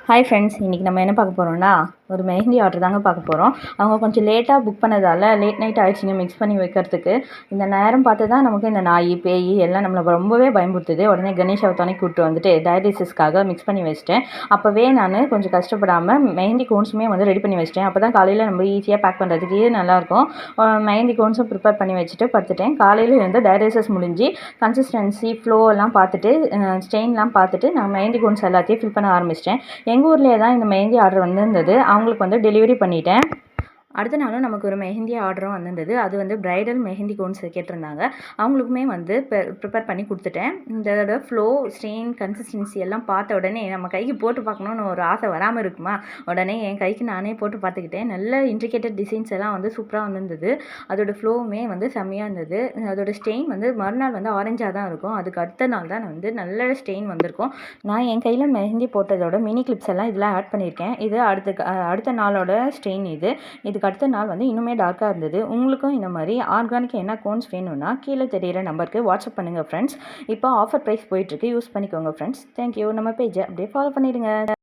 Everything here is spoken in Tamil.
ஹாய் ஃப்ரெண்ட்ஸ், இன்றைக்கி நம்ம என்ன பார்க்க போகிறோம்னா ஒரு மெஹந்தி ஆர்டர் தாங்க பார்க்க போகிறோம். அவங்க கொஞ்சம் லேட்டாக புக் பண்ணதால் லேட் நைட் ஆகிடுச்சிங்க மிக்ஸ் பண்ணி வைக்கிறதுக்கு. இந்த நேரம் பார்த்து தான் நமக்கு இந்த நாய் பேய் எல்லாம் நம்மளை ரொம்பவே பயன்படுத்துது. உடனே கணேஷாவை துணைக்கு கூப்பிட்டு வந்துட்டு டயலிசிஸ்க்காக மிக்ஸ் பண்ணி வச்சிட்டேன். அப்போவே நான் கொஞ்சம் கஷ்டப்படாமல் மெஹந்தி கோன்ஸுமே ரெடி பண்ணி வச்சிட்டேன். அப்போ தான் காலையில் நம்ம ஈஸியாக பேக் பண்ணுறதுக்கு நல்லாயிருக்கும். மெஹந்தி கோன்ஸும் ப்ரிப்பேர் பண்ணி வச்சுட்டு படுத்துட்டேன். காலையில் இருந்து டயலிசிஸ் முடிஞ்சு கன்சிஸ்டன்சி ஃப்ளோ எல்லாம் பார்த்துட்டு ஸ்டெயின்லாம் பார்த்துட்டு நான் மெஹந்தி கோன்ஸ் எல்லாத்தையும் ஃபில் பண்ண ஆரம்பிச்சிட்டேன். எங்கள் ஊர்லேயே தான் இந்த மெஹந்தி ஆர்டர் வந்திருந்தது. அவங்களுக்கு டெலிவரி பண்ணிட்டேன். அடுத்த நாளும் நமக்கு ஒரு மெஹந்தி ஆர்டரும் வந்திருந்தது. அது பிரைடல் மெஹந்தி கோன்ஸ் கேட்டிருந்தாங்க. அவங்களுக்குமே ப்ரிப்பேர் பண்ணி கொடுத்துட்டேன். இதோட ஃப்ளோ ஸ்டெயின் கன்சிஸ்டன்சி எல்லாம் பார்த்த உடனே நம்ம கைக்கு போட்டு பார்க்கணுன்னு ஒரு ஆசை வராமல் இருக்குமா, உடனே என் கைக்கு நானே போட்டு பார்த்துக்கிட்டேன். நல்ல இன்ட்ரிகேட்டட் டிசைன்ஸ் எல்லாம் சூப்பராக வந்திருந்தது. அதோட ஃப்ளோவுமே செம்மையாக இருந்தது. அதோட ஸ்டெயின் மறுநாள் ஆரஞ்சாக தான் இருக்கும். அதுக்கு அடுத்த நாள் தான் நல்ல ஸ்டெயின் வந்திருக்கும். நான் என் கையில் மெஹந்தி போட்டதோட மினி கிளிப்ஸ் எல்லாம் இதில் ஆட் பண்ணியிருக்கேன். இது அடுத்த நாளோட ஸ்டெயின். இதுக்கு அடுத்த நாள் இன்னுமே டார்க்காக இருந்தது. உங்களுக்கும் இந்த மாதிரி ஆர்கானிக் என்ன கோன்ஸ் வேணும்னா கீழே தெரியிற நம்பருக்கு வாட்ஸ்அப் பண்ணுங்கள் ஃப்ரெண்ட்ஸ். இப்போ ஆஃபர் ப்ரைஸ் போயிட்டுருக்கு, யூஸ் பண்ணிக்கோங்க ஃப்ரெண்ட்ஸ். தேங்க்யூ. நம்ம பேஜை அப்படியே ஃபாலோ பண்ணிடுங்க.